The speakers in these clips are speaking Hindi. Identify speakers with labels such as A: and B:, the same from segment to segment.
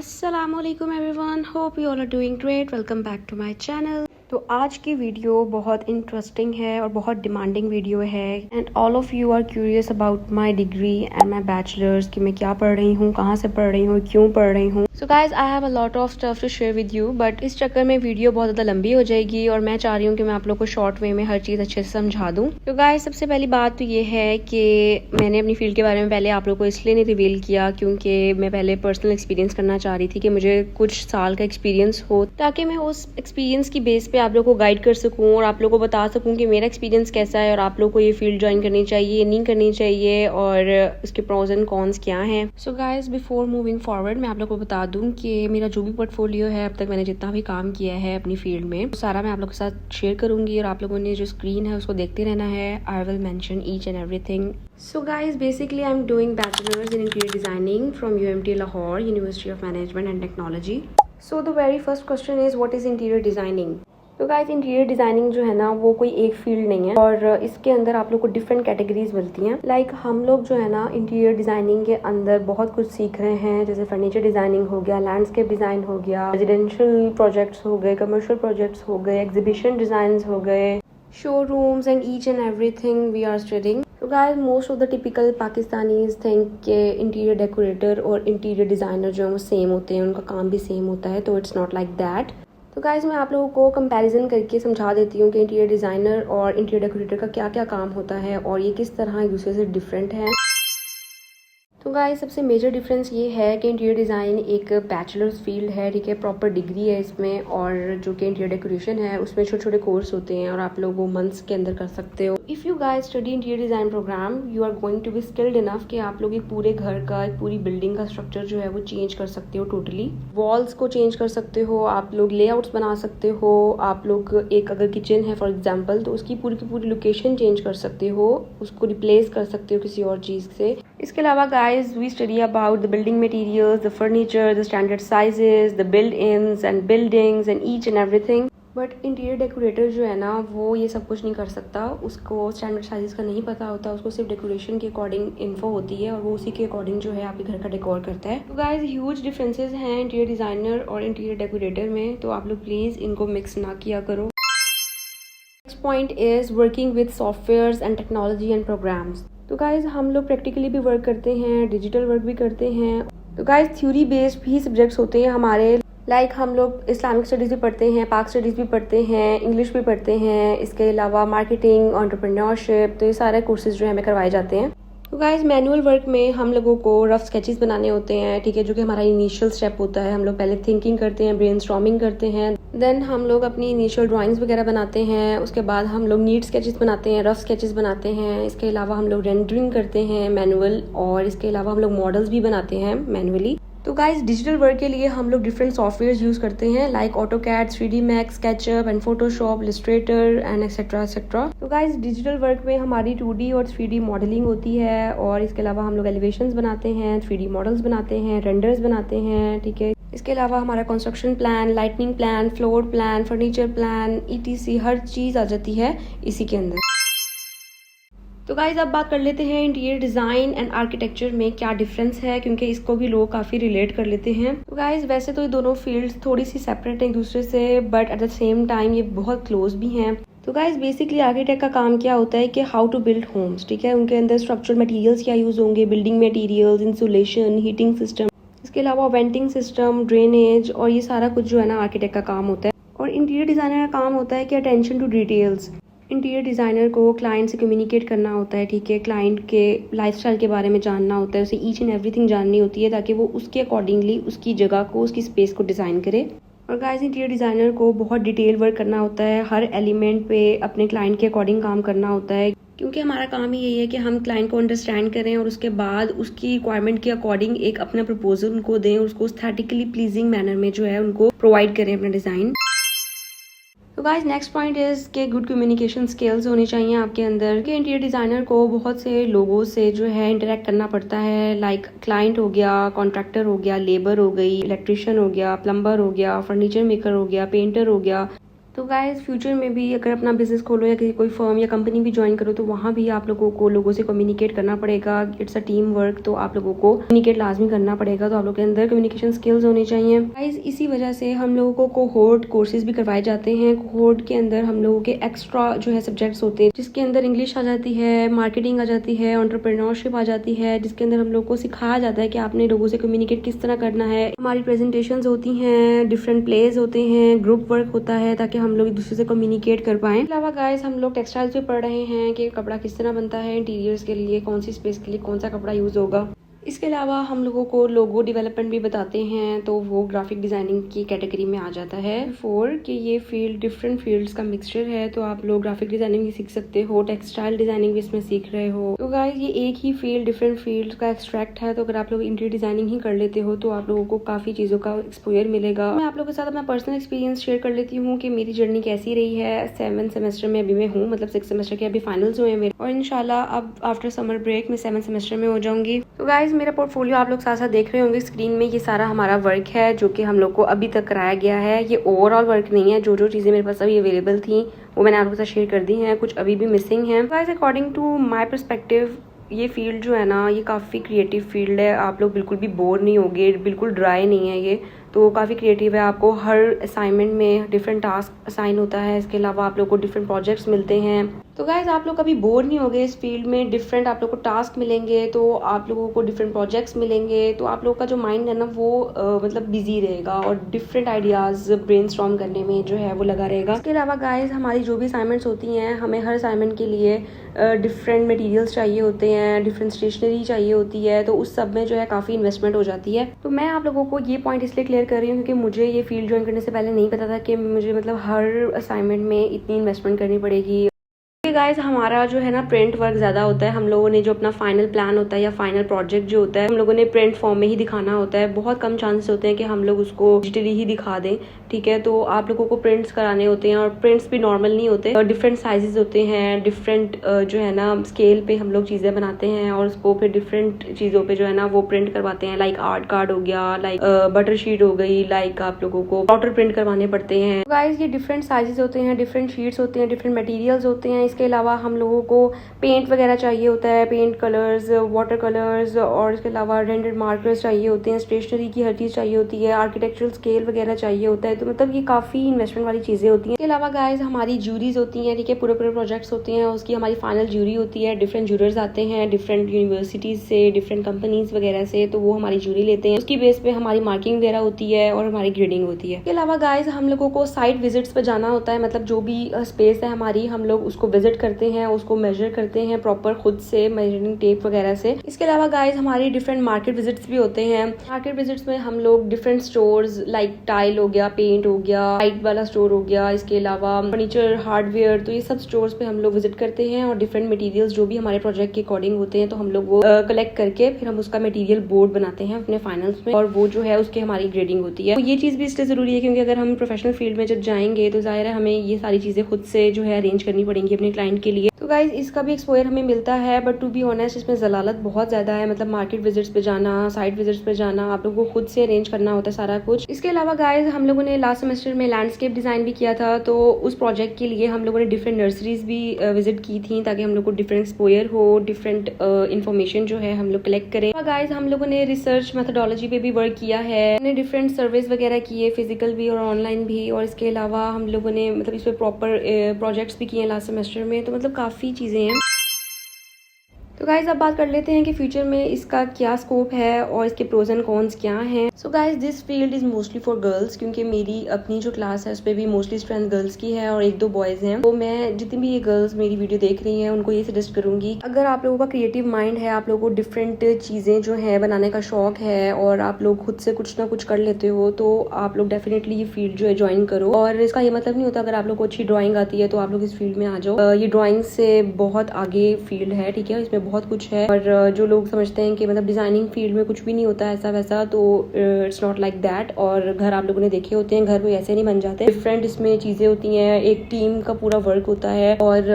A: अस्सलामुअलैकुम everyone, hope you all are doing great. Welcome back to my channel. तो आज की वीडियो बहुत इंटरेस्टिंग है और बहुत डिमांडिंग वीडियो है and all of you are curious about my degree and my bachelor's कि मैं क्या पढ़ रही हूँ, कहाँ से पढ़ रही हूँ, क्यों पढ़ रही हूँ। So guys I have a lot of stuff to share with you, but इस चक्कर में वीडियो बहुत ज़्यादा लंबी हो जाएगी और मैं चाह रही हूँ कि मैं आप लोग को शॉर्ट वे में हर चीज़ अच्छे से समझा दूँ। तो गाइज सबसे पहली बात तो ये है कि मैंने अपनी फील्ड के बारे में पहले आप लोग को इसलिए नहीं रिवील किया क्योंकि मैं पहले पर्सनल एक्सपीरियंस करना चाह रही थी कि मुझे कुछ साल का एक्सपीरियंस हो ताकि मैं उस एक्सपीरियंस की बेस पे आप लोग को गाइड कर सकूं और आप लोग को बता सकूं कि मेरा एक्सपीरियंस कैसा है और आप लोग को ये फील्ड ज्वाइन करनी चाहिए, नहीं करनी चाहिए और उसके प्रोज एंड कॉन्स क्या हैं। So guys before moving forward मैं आप लोग को बता दूं कि मेरा जो भी पोर्टफोलियो है, अब तक मैंने जितना भी काम किया है अपनी फील्ड में, तो सारा मैं आप लोग के साथ शेयर करूंगी और आप लोगों ने जो स्क्रीन है उसको देखते रहना है। I will mention each and everything. So guys, basically I'm doing bachelor's in interior designing from UMT Lahore, University of Management and Technology. So the very first question is what is interior designing? तो गाइस इंटीरियर डिज़ाइनिंग जो है ना वो कोई एक फील्ड नहीं है और इसके अंदर आप लोग को डिफरेंट कैटेगरीज मिलती हैं। लाइक हम लोग जो है ना इंटीरियर डिज़ाइनिंग के अंदर बहुत कुछ सीख रहे हैं, जैसे फर्नीचर डिज़ाइनिंग हो गया, लैंडस्केप डिज़ाइन हो गया, रेजिडेंशियल प्रोजेक्ट्स हो गए, कमर्शियल प्रोजेक्ट्स हो गए, एग्जीबिशन डिज़ाइन हो गए, showrooms and each and everything we are studying. So guys, most of the typical Pakistanis think कि इंटीरियर डेकोरेटर और इंटीरियर डिज़ाइनर जो है वो सेम होते हैं, उनका काम भी सेम होता है, तो इट्स नॉट लाइक दैट। तो गाइज मैं आप लोगों को कंपैरिजन करके समझा देती हूँ कि इंटीरियर डिज़ाइनर और इंटीरियर डेकोरेटर का क्या क्या काम होता है और ये किस तरह एक दूसरे से डिफरेंट है। तो गाइस सबसे मेजर डिफरेंस ये है कि इंटीरियर डिज़ाइन एक बैचलर्स फील्ड है, ठीक है, प्रॉपर डिग्री है इसमें, और जो कि इंटीरियर डेकोरेशन है उसमें छोटे छोटे कोर्स होते हैं और आप लोग वो मंथ्स के अंदर कर सकते हो। If you guys study interior design program you are going to be skilled enough कि आप लोग एक पूरे घर का, एक पूरी बिल्डिंग का स्ट्रक्चर जो है वो चेंज कर सकते हो, टोटली वॉल्स को चेंज कर सकते हो, आप लोग लेआउट्स बना सकते हो, आप लोग एक अगर किचन है फॉर एग्जाम्पल तो उसकी पूरी की पूरी लोकेशन चेंज कर सकते हो, उसको रिप्लेस कर सकते हो किसी और चीज़ से। इसके अलावा guys we study about the building materials, the furniture, the standard sizes, the build-ins and buildings and each and everything. But interior decorator जो है ना वो ये सब कुछ नहीं कर सकता, उसको स्टैंडर्ड साइजेस का नहीं पता होता, उसको सिर्फ डेकोरेशन के अकॉर्डिंग इन्फो होती है और वो उसी के अकॉर्डिंग जो है आपके घर का डेकोर करता है। तो गाइज ह्यूज डिफरेंसेस हैं इंटीरियर डिज़ाइनर और इंटीरियर डेकोरेटर में, तो आप लोग प्लीज़ इनको मिक्स ना किया करो। Next point is working with softwares and technology and programs. तो गाइज हम लोग प्रैक्टिकली भी वर्क करते हैं, डिजिटल वर्क भी करते हैं। तो गाइज थ्योरी बेस्ड भी सब्जेक्ट्स होते हैं हमारे, लाइक हम लोग इस्लामिक स्टडीज़ भी पढ़ते हैं, पाक स्टडीज़ भी पढ़ते हैं, इंग्लिश भी पढ़ते हैं, इसके अलावा मार्केटिंग, एंटरप्रेन्योरशिप, तो ये सारे कोर्सेज जो है हमें करवाए जाते हैं। तो गाइज मैनुअल वर्क में हम लोगों को रफ स्केचेस बनाने होते हैं, ठीक है, जो कि हमारा इनिशियल स्टेप होता है। हम लोग पहले थिंकिंग करते हैं, ब्रेनस्टॉर्मिंग करते हैं, देन हम लोग अपनी इनिशियल ड्राइंग्स वगैरह बनाते हैं, उसके बाद हम लोग नीट स्केचेस बनाते हैं, रफ स्केचेस बनाते हैं, इसके अलावा हम लोग रेंडरिंग करते हैं मैनुअल, और इसके अलावा हम लोग मॉडल्स भी बनाते हैं मैनुअली। तो गाइज डिजिटल वर्क के लिए हम लोग डिफरेंट सॉफ्टवेयर यूज करते हैं like AutoCAD, 3D max, SketchUp and Photoshop, Illustrator and etcetera etcetera. तो गाइज डिजिटल वर्क में हमारी 2D और 3D मॉडलिंग होती है और इसके अलावा हम लोग एलिवेशंस बनाते हैं, 3D मॉडल्स बनाते हैं, रेंडर्स बनाते हैं, ठीक है। इसके अलावा हमारा construction plan, lightning plan, floor plan, furniture plan, ETC हर चीज़ आ जाती है इसी के अंदर। तो गाइज अब बात कर लेते हैं इंटीरियर डिज़ाइन एंड आर्किटेक्चर में क्या डिफरेंस है, क्योंकि इसको भी लोग काफ़ी रिलेट कर लेते हैं। तो गाइज वैसे तो ये दोनों फील्ड्स थोड़ी सी सेपरेट हैं एक दूसरे से, but at the same time ये बहुत क्लोज भी हैं। तो गाइज बेसिकली आर्किटेक्ट का काम क्या होता है कि हाउ टू बिल्ड होम्स, ठीक है, उनके अंदर स्ट्रक्चरल मटेरियल्स क्या यूज़ होंगे, building materials, insulation, heating system, इसके अलावा वेंटिंग सिस्टम, ड्रेनेज, और ये सारा कुछ जो है ना आर्किटेक्ट का काम होता है। और इंटीरियर डिज़ाइनर का काम होता है कि attention to details. Interior designer को क्लाइंट से कम्युनिकेट करना होता है, ठीक है, क्लाइंट के लाइफस्टाइल के बारे में जानना होता है, उसे ईच एंड एवरीथिंग जाननी होती है ताकि वो उसके अकॉर्डिंगली उसकी जगह को, उसकी स्पेस को डिज़ाइन करे। और गाइस इंटीरियर डिज़ाइनर को बहुत डिटेल वर्क करना होता है, हर एलिमेंट पे अपने क्लाइंट के अकॉर्डिंग काम करना होता है, क्योंकि हमारा काम ही यही है कि हम क्लाइंट को अंडरस्टैंड करें और उसके बाद उसकी रिक्वायरमेंट के अकॉर्डिंग एक अपना प्रपोजल उनको दें, उसको एस्थेटिकली प्लीजिंग मैनर में जो है उनको प्रोवाइड करें अपना डिज़ाइन। तो गाइस नेक्स्ट पॉइंट इज के गुड कम्युनिकेशन स्किल्स होनी चाहिए आपके अंदर, कि इंटीरियर डिज़ाइनर को बहुत से लोगों से जो है इंटरेक्ट करना पड़ता है, लाइक क्लाइंट हो गया, कॉन्ट्रैक्टर हो गया, लेबर हो गई, इलेक्ट्रिशियन हो गया, प्लम्बर हो गया, फर्नीचर मेकर हो गया, पेंटर हो गया, तो गाइस फ्यूचर में भी अगर अपना बिजनेस खोलो या किसी कोई फर्म या कंपनी भी ज्वाइन करो तो वहाँ भी आप लोगों को लोगों से कम्युनिकेट करना पड़ेगा। इट्स अ टीम वर्क, तो आप लोगों को कम्युनिकेट लाजमी करना पड़ेगा। तो आप लोगों के अंदर कम्युनिकेशन स्किल्स होनी चाहिए। गाइस इसी वजह से हम लोगों को कोहोर्ट कोर्सेज भी करवाए जाते हैं। कोहोर्ट के अंदर हम लोगों के एक्स्ट्रा जो है सब्जेक्ट्स होते हैं, जिसके अंदर इंग्लिश आ जाती है, मार्केटिंग आ जाती है, एंटरप्रेन्योरशिप आ जाती है, जिसके अंदर हम लोग को सिखाया जाता है कि आपने लोगों से कम्युनिकेट किस तरह करना है। हमारी प्रेजेंटेशंस होती हैं, डिफरेंट प्लेज होते हैं, ग्रुप वर्क होता है ताकि हम लोग एक दूसरे से कम्युनिकेट कर पाएं। इसके अलावा गाइस हम लोग टेक्सटाइल्स भी पढ़ रहे हैं कि कपड़ा किस तरह बनता है, इंटीरियर्स के लिए कौन सी स्पेस के लिए कौन सा कपड़ा यूज होगा। इसके अलावा हम लोगों को लोगो डेवलपमेंट भी बताते हैं, तो वो ग्राफिक डिजाइनिंग की कैटेगरी में आ जाता है। फोर कि ये फील्ड डिफरेंट फील्ड्स का मिक्सचर है, तो आप लोग ग्राफिक डिजाइनिंग भी सीख सकते हो, टेक्सटाइल डिजाइनिंग भी इसमें सीख रहे हो। तो गाइस ये एक ही फील्ड डिफरेंट फील्ड्स का एक्सट्रैक्ट है। तो अगर आप लोग इंटीरियर डिजाइनिंग ही कर लेते हो तो आप लोगों को काफी चीजों का एक्सपोजर मिलेगा। मैं आप लोगों के साथ अपना पर्सनल एक्सपीरियंस शेयर कर लेती हूँ कि मेरी जर्नी कैसी रही है। 7th सेमेस्टर में अभी मैं हूँ, मतलब 6th सेमेस्टर के अभी फाइनल्स हुए हैं मेरे, और इंशाल्लाह अब आफ्टर समर ब्रेक मैं 7th सेमेस्टर में हो जाऊंगी। तो गाइस मेरा पोर्टफोलियो आप लोग साथ साथ देख रहे होंगे स्क्रीन में। ये सारा हमारा वर्क है जो कि हम लोग को अभी तक कराया गया है। ये ओवरऑल वर्क नहीं है, जो जो चीजें मेरे पास अभी अवेलेबल थी वो मैंने आप लोगों के साथ शेयर कर दी हैं, कुछ अभी भी मिसिंग है। Guys according to my perspective ये फील्ड जो है ना, ये काफ़ी क्रिएटिव फील्ड है। आप लोग बिल्कुल भी बोर नहीं होगे, बिल्कुल ड्राई नहीं है ये, तो काफ़ी क्रिएटिव है। आपको हर असाइनमेंट में डिफरेंट टास्क असाइन होता है। इसके अलावा आप लोग को डिफरेंट प्रोजेक्ट्स मिलते हैं। तो गाइज आप लोग कभी बोर नहीं होगे इस फील्ड में। डिफरेंट आप लोग को टास्क मिलेंगे, तो आप लोगों को डिफरेंट प्रोजेक्ट्स मिलेंगे, तो आप लोग का जो माइंड है ना वो मतलब बिजी रहेगा और डिफरेंट आइडियाज ब्रेनस्टॉर्म करने में जो है वो लगा रहेगा। इसके अलावा गाइज हमारी जो भी असाइनमेंट्स होती हैं, हमें हर असाइनमेंट के लिए डिफरेंट मटेरियल्स चाहिए होते हैं, डिफरेंट स्टेशनरी चाहिए होती है, तो उस सब में जो है काफ़ी इन्वेस्टमेंट हो जाती है। तो मैं आप लोगों को ये पॉइंट इसलिए क्लियर कर रही हूँ क्योंकि मुझे ये फील्ड ज्वाइन करने से पहले नहीं पता था कि मुझे मतलब हर असाइनमेंट में इतनी इन्वेस्टमेंट करनी पड़ेगी। गाइस हमारा जो है ना प्रिंट वर्क ज़्यादा होता है। हम लोगों ने जो अपना फाइनल प्लान होता है या फाइनल प्रोजेक्ट जो होता है, हम लोगों ने प्रिंट फॉर्म में ही दिखाना होता है। बहुत कम चांसेस होते हैं कि हम लोग उसको डिजिटली ही दिखा दें, ठीक है। तो आप लोगों को प्रिंट्स कराने होते हैं, और प्रिंट्स भी नॉर्मल नहीं होते, और डिफरेंट साइजेस होते हैं, डिफरेंट जो है ना स्केल पे हम लोग चीज़ें बनाते हैं और उसको फिर डिफरेंट चीज़ों पे जो है ना वो प्रिंट करवाते हैं। लाइक आर्ट कार्ड हो गया, लाइक बटर शीट हो गई, लाइक आप लोगों को वाटर प्रिंट करवाने पड़ते हैं। गाइस ये डिफरेंट साइजेस होते हैं, डिफरेंट शीट्स होते हैं, डिफरेंट मटेरियल्स होते हैं। इसके अलावा हम लोगों को पेंट वगैरह चाहिए होता है, पेंट कलर्स, वाटर कलर्स, और इसके अलावा रेंडर मार्कर्स चाहिए होते हैं, स्टेशनरी की हर चीज़ चाहिए होती है, आर्किटेक्चरल स्केल वगैरह चाहिए होता है। तो मतलब ये काफ़ी इन्वेस्टमेंट वाली चीज़ें होती हैं। इसके अलावा गाइस हमारी ज्यूरीज होती हैं, ठीक है, पूरे प्रोजेक्ट्स होते हैं, उसकी हमारी फाइनल ज्यूरी होती है। डिफरेंट ज्यूरर्स आते हैं डिफरेंट यूनिवर्सिटीज से, डिफरेंट कंपनीज वगैरह से, तो वो हमारी ज्यूरी लेते हैं। उसकी बेस पे हमारी मार्किंग वगैरह होती है और हमारी ग्रेडिंग होती है। इसके अलावा गाइस हम लोगों को साइट विजिट्स पर जाना होता है, मतलब जो भी स्पेस है हमारी, हम लोग उसको विजिट करते हैं, उसको मेजर करते हैं प्रॉपर खुद से मेजरिंग टेप वगैरह से। इसके अलावा गाइस हमारी डिफरेंट मार्केट विजिट्स भी होते हैं। मार्केट विजिट्स में हम लोग डिफरेंट स्टोर्स लाइक टाइल हो गया, पेंट हो गया, लाइट वाला स्टोर हो गया, इसके अलावा फर्नीचर, हार्डवेयर, तो ये सब स्टोर्स पे हम लोग विजिट करते हैं और डिफरेंट मटेरियल्स जो भी हमारे प्रोजेक्ट के अकॉर्डिंग होते हैं तो हम लोग वो कलेक्ट करके फिर हम उसका मटेरियल बोर्ड बनाते हैं अपने फाइनल्स में, और वो जो है उसकी हमारी ग्रेडिंग होती है। तो ये चीज भी इसलिए जरूरी है क्योंकि अगर हम प्रोफेशनल फील्ड में जब जाएंगे तो जाहिर है हमें ये सारी चीजें खुद से जो है अरेंज करनी पड़ेंगी अपने क्लाइंट के लिए। तो गाइज इसका भी एक्सपोजर हमें मिलता है, बट टू बी ऑनेस्ट इसमें जलालत बहुत ज्यादा है। मतलब मार्केट विजिट्स पे जाना, साइट विजिट्स पे जाना, आप लोगों को खुद से अरेंज करना होता है सारा कुछ। इसके अलावा गाइज हम लोगों ने लास्ट सेमेस्टर में लैंडस्केप डिजाइन भी किया था, तो उस प्रोजेक्ट के लिए हम लोगों ने डिफरेंट नर्सरीज भी विजिट की थी ताकि हम लोग को डिफरेंट एक्सपोजर हो, डिफरेंट इन्फॉर्मेशन जो है हम लोग कलेक्ट करें। गाइज हम लोगों ने रिसर्च मेथोडोलॉजी पे भी वर्क किया है, हमने डिफरेंट सर्वेस वगैरह किए, फिजिकल भी और ऑनलाइन भी, और इसके अलावा हम लोगों ने मतलब इस पे प्रॉपर प्रोजेक्ट्स भी किए लास्ट सेमेस्टर में। तो मतलब काफी चीजें हैं। तो गाइज अब बात कर लेते हैं कि फ्यूचर में इसका क्या स्कोप है और इसके प्रोज एंड कॉन्स क्या हैं। So guys this field is mostly for girls, क्योंकि मेरी अपनी जो क्लास है उस पर भी मोस्टली स्ट्रेंथ गर्ल्स की है और 1-2 बॉयज हैं। तो मैं जितनी भी ये गर्ल्स मेरी वीडियो देख रही हैं उनको ये सजेस्ट करूंगी, अगर आप लोगों का क्रिएटिव माइंड है, आप लोगों को डिफरेंट चीजें जो है बनाने का शौक है और आप लोग खुद से कुछ ना कुछ कर लेते हो, तो आप लोग डेफिनेटली ये फील्ड जो है ज्वाइन करो। और इसका ये मतलब नहीं होता अगर आप लोग को अच्छी ड्राइंग आती है तो आप लोग इस फील्ड में आ जाओ। ये ड्राइंग से बहुत आगे फील्ड है, ठीक है, इसमें बहुत कुछ है। और जो लोग समझते हैं कि मतलब डिजाइनिंग फील्ड में कुछ भी नहीं होता ऐसा वैसा, तो इट्स नॉट लाइक दैट। और घर आप लोगों ने देखे होते हैं, घर कोई ऐसे नहीं बन जाते, डिफरेंट इसमें चीजें होती हैं, एक टीम का पूरा वर्क होता है और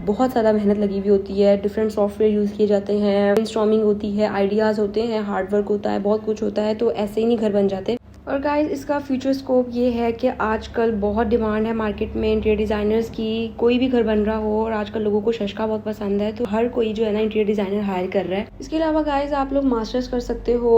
A: बहुत ज्यादा मेहनत लगी हुई होती है, डिफरेंट सॉफ्टवेयर यूज किए जाते हैं, ब्रेनस्टॉर्मिंग होती है, आइडियाज होते हैं, हार्ड वर्क होता है, बहुत कुछ होता है, तो ऐसे ही नहीं घर बन जाते। और गाइस इसका फ्यूचर स्कोप ये है कि आजकल बहुत डिमांड है मार्केट में इंटीरियर डिज़ाइनर्स की। कोई भी घर बन रहा हो और आजकल लोगों को शशका बहुत पसंद है, तो हर कोई जो है ना इंटीरियर डिज़ाइनर हायर कर रहा है। इसके अलावा गाइस आप लोग मास्टर्स कर सकते हो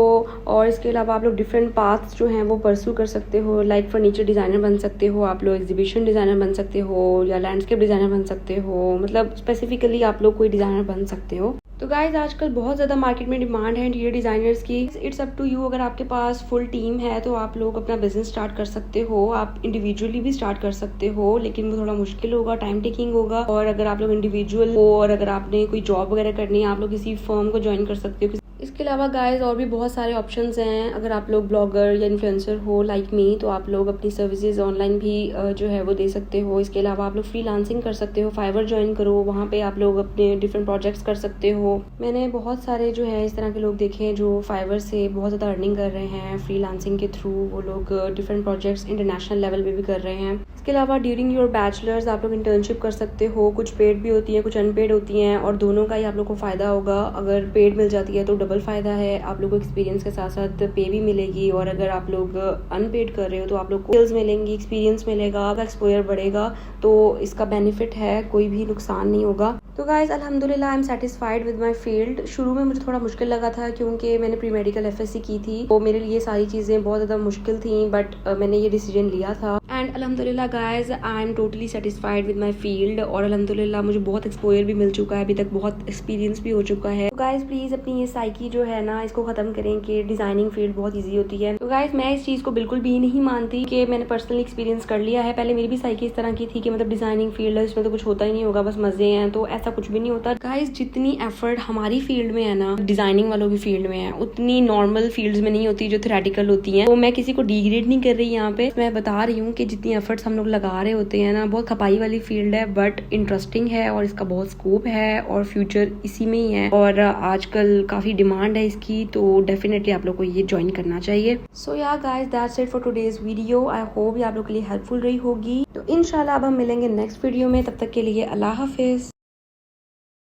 A: और इसके अलावा आप लोग डिफरेंट पाथ्स जो हैं वो परस्यू कर सकते हो। लाइक फर्नीचर डिज़ाइनर बन सकते हो, आप लोग एग्जीबिशन डिज़ाइनर बन सकते हो, या लैंडस्केप डिज़ाइनर बन सकते हो। मतलब स्पेसिफिकली आप लोग कोई डिज़ाइनर बन सकते हो। तो गाइज आजकल बहुत ज़्यादा मार्केट में डिमांड है इंटीरियर डिज़ाइनर्स की। इट्स अप टू यू, अगर आपके पास फुल टीम है तो आप लोग अपना बिजनेस स्टार्ट कर सकते हो। आप इंडिविजुअली भी स्टार्ट कर सकते हो, लेकिन वो थोड़ा मुश्किल होगा, टाइम टेकिंग होगा। और अगर आप लोग इंडिविजुअल हो और अगर आपने कोई जॉब वगैरह करनी है, आप लोग किसी फर्म को ज्वाइन कर सकते हो। इसके अलावा गाइज और भी बहुत सारे ऑप्शंस हैं। अगर आप लोग ब्लॉगर या इन्फ्लुएंसर हो लाइक मी, तो आप लोग अपनी सर्विसेज ऑनलाइन भी जो है वो दे सकते हो। इसके अलावा आप लोग फ्रीलांसिंग कर सकते हो, फाइवर ज्वाइन करो, वहाँ पे आप लोग अपने डिफरेंट प्रोजेक्ट्स कर सकते हो। मैंने बहुत सारे जो है इस तरह के लोग देखे हैं जो फाइवर से बहुत ज़्यादा अर्निंग कर रहे हैं फ्रीलांसिंग के थ्रू। वो लोग डिफरेंट प्रोजेक्ट्स इंटरनेशनल लेवल पे भी कर रहे हैं। इसके अलावा ड्यूरिंग योर बैचलर्स आप लोग इंटर्नशिप कर सकते हो। कुछ पेड भी होती हैं, कुछ अनपेड होती हैं, और दोनों का ही आप लोग को फ़ायदा होगा। अगर पेड मिल जाती है तो डबल फ़ायदा है, आप लोग को एक्सपीरियंस के साथ साथ पे भी मिलेगी। और अगर आप लोग अनपेड कर रहे हो तो आप लोग को स्किल्स मिलेंगी, एक्सपीरियंस मिलेगा, आपका एक्सपोजर बढ़ेगा। तो इसका बेनिफिट है, कोई भी नुकसान नहीं होगा। तो गाइज अल्हम्दुलिल्लाह I am satisfied with my field. शुरू में मुझे थोड़ा मुश्किल लगा था क्योंकि मैंने प्री मेडिकल एफएससी की थी, तो मेरे लिए सारी चीज़ें बहुत ज़्यादा मुश्किल थी, बट मैंने ये डिसीजन लिया था। एंड अल्हम्दुलिल्लाह guys I am totally satisfied with my field. और अल्हम्दुलिल्लाह मुझे बहुत एक्सपोजर भी मिल चुका है, अभी तक बहुत एक्सपीरियंस भी हो चुका है। तो गाइज प्लीज़ अपनी ये साइकी जो है ना इसको ख़त्म करें कि डिज़ाइनिंग फील्ड बहुत ईजी होती है। तो गाइज मैं इस चीज़ को बिल्कुल भी नहीं मानती कि मैंने पर्सनली एक्सपीरियंस कर लिया है। पहले मेरी भी साइकी इस तरह की थी कि मतलब डिज़ाइनिंग फील्ड है, इसमें तो कुछ होता ही नहीं होगा, बस मज़े हैं। तो ऐसा कुछ भी नहीं होता गाइज। जितनी एफर्ट हमारी फील्ड में है ना, डिजाइनिंग वालों की फील्ड में है, उतनी नॉर्मल फील्ड्स में नहीं होती जो थ्योरेटिकल होती हैं। तो मैं किसी को डिग्रेड नहीं कर रही यहाँ पे, मैं बता रही हूँ कि जितनी एफर्ट्स हम लोग लगा रहे होते हैं ना, बहुत खपाई वाली फील्ड है, बट इंटरेस्टिंग है और इसका बहुत स्कोप है और फ्यूचर इसी में ही है। और आजकल काफी डिमांड है इसकी, तो डेफिनेटली आप लोग को ये ज्वाइन करना चाहिए। सो yeah guys that's it for today's video. I hope ये आप लोग के लिए हेल्पफुल रही होगी। तो इंशाल्लाह अब हम मिलेंगे नेक्स्ट वीडियो में, तब तक के लिए अल्लाह हाफिज।